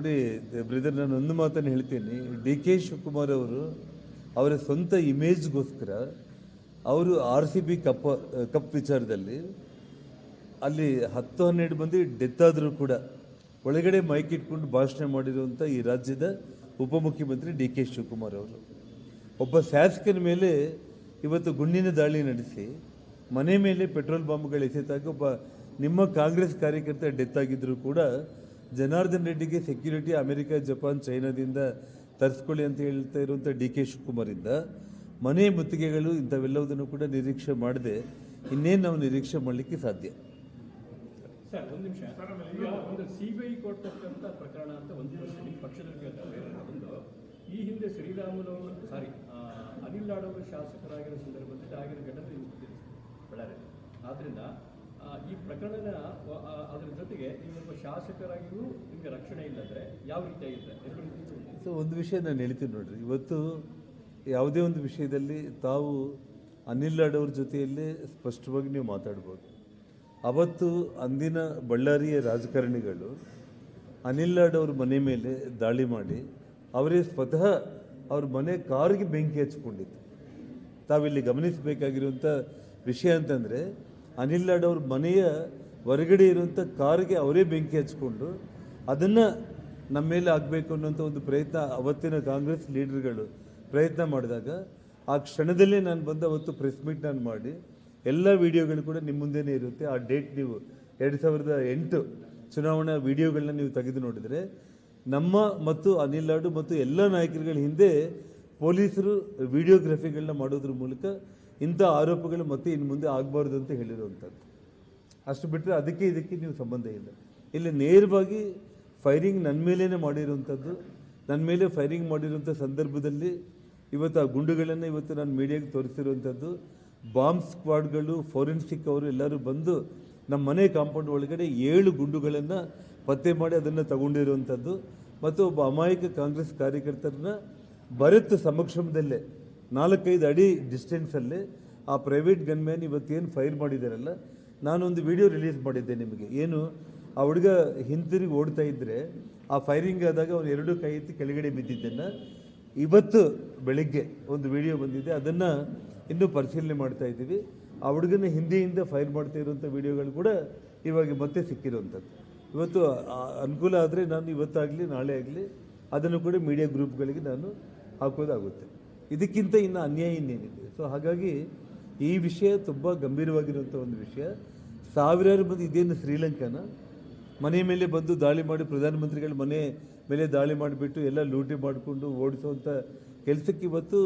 ನೋಡಿ ಬ್ರದರ್, ನಾನು ಒಂದು ಮಾತನ್ನು ಹೇಳ್ತೀನಿ. ಡಿ ಕೆ ಶಿವಕುಮಾರ್ ಅವರು ಅವರ ಸ್ವಂತ ಇಮೇಜ್ಗೋಸ್ಕರ ಅವರು RCB ಕಪ್ ವಿಚಾರದಲ್ಲಿ ಅಲ್ಲಿ 10-12 ಮಂದಿ ಡೆತ್ ಆದರೂ ಕೂಡ ಒಳಗಡೆ ಮೈಕ್ ಇಟ್ಕೊಂಡು ಭಾಷಣ ಮಾಡಿರುವಂಥ ಈ ರಾಜ್ಯದ ಉಪಮುಖ್ಯಮಂತ್ರಿ ಡಿ ಕೆ ಶಿವಕುಮಾರ್ ಅವರು ಒಬ್ಬ ಶಾಸಕನ ಮೇಲೆ ಇವತ್ತು ಗುಂಡಿನ ದಾಳಿ ನಡೆಸಿ ಮನೆ ಮೇಲೆ ಪೆಟ್ರೋಲ್ ಬಾಂಬ್ಗಳು ಎಸೆತಾಗ ಒಬ್ಬ ನಿಮ್ಮ ಕಾಂಗ್ರೆಸ್ ಕಾರ್ಯಕರ್ತ ಡೆತ್ ಆಗಿದ್ದರೂ ಕೂಡ ಜನಾರ್ದನ್ ರೆಡ್ಡಿಗೆ ಸೆಕ್ಯೂರಿಟಿ ಅಮೆರಿಕ, ಜಪಾನ್, ಚೈನಾದಿಂದ ತರಿಸ್ಕೊಳ್ಳಿ ಅಂತ ಹೇಳ್ತಾ ಇರುವಂಥ ಡಿ ಕೆ ಶಿವಕುಮಾರಿಂದ ಮನೆ ಮುತ್ತಿಗೆಗಳು ಇಂಥವೆಲ್ಲವುದನ್ನು ಕೂಡ ನಿರೀಕ್ಷೆ ಮಾಡದೆ ಇನ್ನೇನು ನಾವು ನಿರೀಕ್ಷೆ ಮಾಡಲಿಕ್ಕೆ ಸಾಧ್ಯ? ಸರ್, ಒಂದು ನಿಮಿಷ. ಒಂದು CBI ಕೊಡ್ತಕ್ಕಂಥ ಪ್ರಕರಣ ಅಂತ ಒಂದು ಪಕ್ಷದಲ್ಲಿ ಒಂದು ಈ ಹಿಂದೆ ಶ್ರೀರಾಮುಲು ಅನಿಲ್ ಲಾಡ್ ಶಾಸಕರಾಗಿರೋ ಸಂದರ್ಭದಲ್ಲಿ ಆಗಿರೋ ಘಟನೆ ಗೊತ್ತಿದೆ ಬಳ್ಳಾರಿಯಲ್ಲಿ. ಆದ್ದರಿಂದ ಈ ಪ್ರಕರಣ ಅದರ ಜೊತೆಗೆ ನೀವೊಬ್ಬ ಶಾಸಕರಾಗಿಯೂ ನಿಮಗೆ ರಕ್ಷಣೆ ಇಲ್ಲದ್ರೆ ಯಾವ ರೀತಿಯಾಗಿದೆ? ಸೊ ಒಂದು ವಿಷಯ ನಾನು ಹೇಳ್ತೀನಿ ನೋಡ್ರಿ, ಇವತ್ತು ಯಾವುದೇ ಒಂದು ವಿಷಯದಲ್ಲಿ ತಾವು ಅನಿಲ್ ಲಾಡ್ ಅವ್ರ ಜೊತೆಯಲ್ಲೇ ಸ್ಪಷ್ಟವಾಗಿ ನೀವು ಮಾತಾಡ್ಬೋದು. ಅವತ್ತು ಅಂದಿನ ಬಳ್ಳಾರಿಯ ರಾಜಕಾರಣಿಗಳು ಅನಿಲ್ ಲಾಡ್ ಅವ್ರ ಮನೆ ಮೇಲೆ ದಾಳಿ ಮಾಡಿ ಅವರೇ ಸ್ವತಃ ಅವ್ರ ಮನೆ ಕಾರಿಗೆ ಬೆಂಕಿ ಹಚ್ಕೊಂಡಿತ್ತು. ತಾವಿಲ್ಲಿ ಗಮನಿಸಬೇಕಾಗಿರುವಂಥ ವಿಷಯ ಅಂತಂದರೆ, ಅನಿಲ್ ಲಾಡ್ ಅವ್ರ ಮನೆಯ ಹೊರಗಡೆ ಇರುವಂಥ ಕಾರಿಗೆ ಅವರೇ ಬೆಂಕಿ ಹಚ್ಕೊಂಡು ಅದನ್ನು ನಮ್ಮ ಮೇಲೆ ಆಗಬೇಕು ಅನ್ನೋಂಥ ಒಂದು ಪ್ರಯತ್ನ ಅವತ್ತಿನ ಕಾಂಗ್ರೆಸ್ ಲೀಡರ್ಗಳು ಪ್ರಯತ್ನ ಮಾಡಿದಾಗ ಆ ಕ್ಷಣದಲ್ಲೇ ನಾನು ಬಂದು ಅವತ್ತು ಪ್ರೆಸ್ ಮೀಟ್ ನಾನು ಮಾಡಿ ಎಲ್ಲ ವಿಡಿಯೋಗಳು ಕೂಡ ನಿಮ್ಮ ಮುಂದೆನೇ ಇರುತ್ತೆ. ಆ ಡೇಟ್ ನೀವು 2008 ಚುನಾವಣಾ ವಿಡಿಯೋಗಳನ್ನ ನೀವು ತೆಗೆದು ನೋಡಿದರೆ ನಮ್ಮ ಮತ್ತು ಅನಿಲ್ ಲಾಡು ಮತ್ತು ಎಲ್ಲ ನಾಯಕರುಗಳ ಹಿಂದೆ ಪೊಲೀಸರು ವಿಡಿಯೋಗ್ರಫಿಗಳನ್ನ ಮಾಡೋದ್ರ ಮೂಲಕ ಇಂಥ ಆರೋಪಗಳು ಮತ್ತೆ ಇನ್ನು ಮುಂದೆ ಆಗಬಾರ್ದು ಅಂತ ಹೇಳಿರುವಂಥದ್ದು. ಅಷ್ಟು ಬಿಟ್ಟರೆ ಅದಕ್ಕೆ ಇದಕ್ಕೆ ನೀವು ಸಂಬಂಧ ಇಲ್ಲ. ಇಲ್ಲಿ ನೇರವಾಗಿ ಫೈರಿಂಗ್ ನನ್ನ ಮೇಲೇ ಮಾಡಿರುವಂಥದ್ದು, ನನ್ನ ಮೇಲೆ ಫೈರಿಂಗ್ ಮಾಡಿರುವಂಥ ಸಂದರ್ಭದಲ್ಲಿ ಇವತ್ತು ಆ ಗುಂಡುಗಳನ್ನು ಇವತ್ತು ನಾನು ಮೀಡಿಯಾಗೆ ತೋರಿಸಿರುವಂಥದ್ದು. ಬಾಂಬ್ ಸ್ಕ್ವಾಡ್ಗಳು, ಫೋರೆನ್ಸಿಕ್ ಅವರು ಎಲ್ಲರೂ ಬಂದು ನಮ್ಮ ಮನೆ ಕಾಂಪೌಂಡ್ ಒಳಗಡೆ 7 ಗುಂಡುಗಳನ್ನು ಪತ್ತೆ ಮಾಡಿ ಅದನ್ನು ತಗೊಂಡಿರುವಂಥದ್ದು. ಮತ್ತು ಒಬ್ಬ ಅಮಾಯಕ ಕಾಂಗ್ರೆಸ್ ಕಾರ್ಯಕರ್ತರನ್ನ ಭರತ್ ಸಮಕ್ಷಮದಲ್ಲೇ 4-5 ಅಡಿ ಡಿಸ್ಟೆನ್ಸಲ್ಲೇ ಆ ಪ್ರೈವೇಟ್ ಗನ್ಮ್ಯಾನ್ ಇವತ್ತೇನು ಫೈರ್ ಮಾಡಿದ್ದಾರಲ್ಲ, ನಾನೊಂದು ವಿಡಿಯೋ ರಿಲೀಸ್ ಮಾಡಿದ್ದೆ ನಿಮಗೆ. ಏನು ಆ ಹುಡುಗ ಹಿಂತಿರುಗಿ ಓಡ್ತಾ ಇದ್ದರೆ ಆ ಫೈರಿಂಗ್ ಆದಾಗ ಅವನು 2 ಕೈ ಎತ್ತಿ ಕೆಳಗಡೆ ಬಿದ್ದಿದ್ದನ್ನು ಇವತ್ತು ಬೆಳಿಗ್ಗೆ ಒಂದು ವಿಡಿಯೋ ಬಂದಿದೆ, ಅದನ್ನು ಇನ್ನೂ ಪರಿಶೀಲನೆ ಮಾಡ್ತಾ ಇದ್ದೀವಿ. ಆ ಹುಡುಗನ ಹಿಂದೆಯಿಂದ ಫೈರ್ ಮಾಡ್ತಾ ಇರುವಂಥ ವಿಡಿಯೋಗಳು ಕೂಡ ಇವಾಗ ಮತ್ತೆ ಸಿಕ್ಕಿರುವಂಥದ್ದು. ಇವತ್ತು ಅನುಕೂಲ ಆದರೆ ನಾನು ಇವತ್ತಾಗಲಿ ನಾಳೆ ಆಗಲಿ ಅದನ್ನು ಕೂಡ ಮೀಡಿಯಾ ಗ್ರೂಪ್ಗಳಿಗೆ ನಾನು ಹಾಕೋದಾಗುತ್ತೆ. ಇದಕ್ಕಿಂತ ಇನ್ನು ಅನ್ಯಾಯ ಇನ್ನೇನಿದೆ? ಸೊ ಹಾಗಾಗಿ ಈ ವಿಷಯ ತುಂಬ ಗಂಭೀರವಾಗಿರುವಂಥ ಒಂದು ವಿಷಯ. ಸಾವಿರಾರು ಮಂದಿ ಇದೇನು ಶ್ರೀಲಂಕಾನ ಮನೆ ಮೇಲೆ ಬಂದು ದಾಳಿ ಮಾಡಿ ಪ್ರಧಾನಮಂತ್ರಿಗಳ ಮನೆ ಮೇಲೆ ದಾಳಿ ಮಾಡಿಬಿಟ್ಟು ಎಲ್ಲ ಲೂಟಿ ಮಾಡಿಕೊಂಡು ಓಡಿಸುವಂಥ ಕೆಲಸಕ್ಕೆ ಇವತ್ತು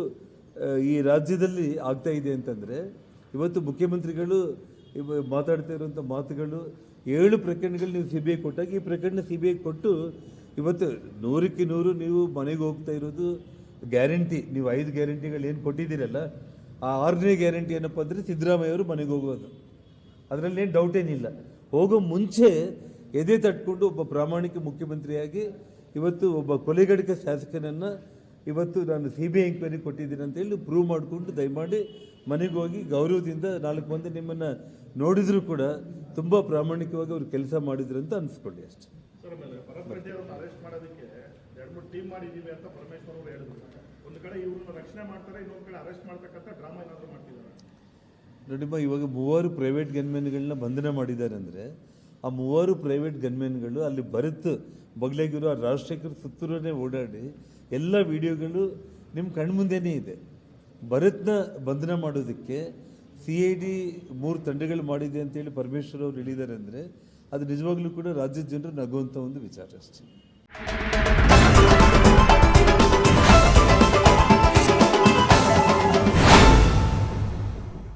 ಈ ರಾಜ್ಯದಲ್ಲಿ ಆಗ್ತಾ ಇದೆ ಅಂತಂದರೆ, ಇವತ್ತು ಮುಖ್ಯಮಂತ್ರಿಗಳು ಮಾತಾಡ್ತಾ ಇರುವಂಥ ಮಾತುಗಳು 7 ಪ್ರಕರಣಗಳು ನೀವು CBI ಕೊಟ್ಟಾಗ ಈ ಪ್ರಕರಣ CBI ಕೊಟ್ಟು ಇವತ್ತು 100ಕ್ಕೆ 100 ನೀವು ಮನೆಗೆ ಹೋಗ್ತಾ ಇರೋದು ಗ್ಯಾರಂಟಿ. ನೀವು 5 ಗ್ಯಾರಂಟಿಗಳು ಏನು ಕೊಟ್ಟಿದ್ದೀರಲ್ಲ, ಆ 6ನೇ ಗ್ಯಾರಂಟಿ ಏನಪ್ಪ ಅಂದರೆ ಸಿದ್ದರಾಮಯ್ಯ ಅವರು ಮನೆಗೆ ಹೋಗೋದು. ಅದರಲ್ಲೇನು ಡೌಟ್ ಏನಿಲ್ಲ. ಹೋಗೋ ಮುಂಚೆ ಎದೆ ತಟ್ಕೊಂಡು ಒಬ್ಬ ಪ್ರಾಮಾಣಿಕ ಮುಖ್ಯಮಂತ್ರಿಯಾಗಿ ಇವತ್ತು ಒಬ್ಬ ಕೊಲೆಗಡಿಕ ಶಾಸಕನನ್ನು ಇವತ್ತು ನಾನು CBI ಎಂಕ್ವೈರಿ ಕೊಟ್ಟಿದ್ದೀನಿ ಅಂತೇಳಿ ಪ್ರೂವ್ ಮಾಡಿಕೊಂಡು ದಯಮಾಡಿ ಮನೆಗೆ ಹೋಗಿ ಗೌರವದಿಂದ 4 ಮಂದಿ ನಿಮ್ಮನ್ನು ನೋಡಿದರೂ ಕೂಡ ತುಂಬ ಪ್ರಾಮಾಣಿಕವಾಗಿ ಅವರು ಕೆಲಸ ಮಾಡಿದ್ರು ಅಂತ ಅನಿಸ್ಕೊಳ್ಳಿ ಅಷ್ಟೇ. ಅರೆಸ್ಟ್ ಮಾಡೋದಕ್ಕೆ 2-3 ಟೀಮ್ ಮಾಡಿದ್ದೀವಿ ಅಂತ ಪರಮೇಶ್ವರ್ ಅವರು ಹೇಳಿದ್ರು. ಒಂದು ಕಡೆ ಇವ್ರನ್ನ ರಕ್ಷಣೆ ಮಾಡ್ತಾರೆ, ಇನ್ನೊಂದು ಕಡೆ ಅರೆಸ್ಟ್ ಮಾಡ್ತಕ್ಕಂಥ ಡ್ರಾಮಾ ಏನಾದರೂ ಮಾಡ್ತಿದ್ದಾರೆ. ನೋಡಿಮ್ಮ, ಇವಾಗ 3 ಪ್ರೈವೇಟ್ ಗನ್ಮ್ಯಾನ್ಗಳನ್ನ ಬಂಧನ ಮಾಡಿದ್ದಾರೆ ಅಂದರೆ ಆ 3 ಪ್ರೈವೇಟ್ ಗನ್ಮ್ಯಾನ್ಗಳು ಅಲ್ಲಿ ಭರತ್ ಬಗ್ಲಾಗಿರೋ ಆ ರಾಜಶೇಖರ್ ಸುತ್ತೂರನೇ ಓಡಾಡಿ ಎಲ್ಲ ವಿಡಿಯೋಗಳು ನಿಮ್ಮ ಕಣ್ಮುಂದೆನೇ ಇದೆ. ಭರತ್ನ ಬಂಧನ ಮಾಡೋದಕ್ಕೆ CID 3 ತಂಡಗಳು ಮಾಡಿದೆ ಅಂತೇಳಿ ಪರಮೇಶ್ವರ್ ಅವರು ಹೇಳಿದ್ದಾರೆ ಅಂದರೆ ಅದು ನಿಜವಾಗ್ಲೂ ಕೂಡ ರಾಜ್ಯದ ಜನರು ನಗುವಂಥ ಒಂದು ವಿಚಾರ ಅಷ್ಟೇ.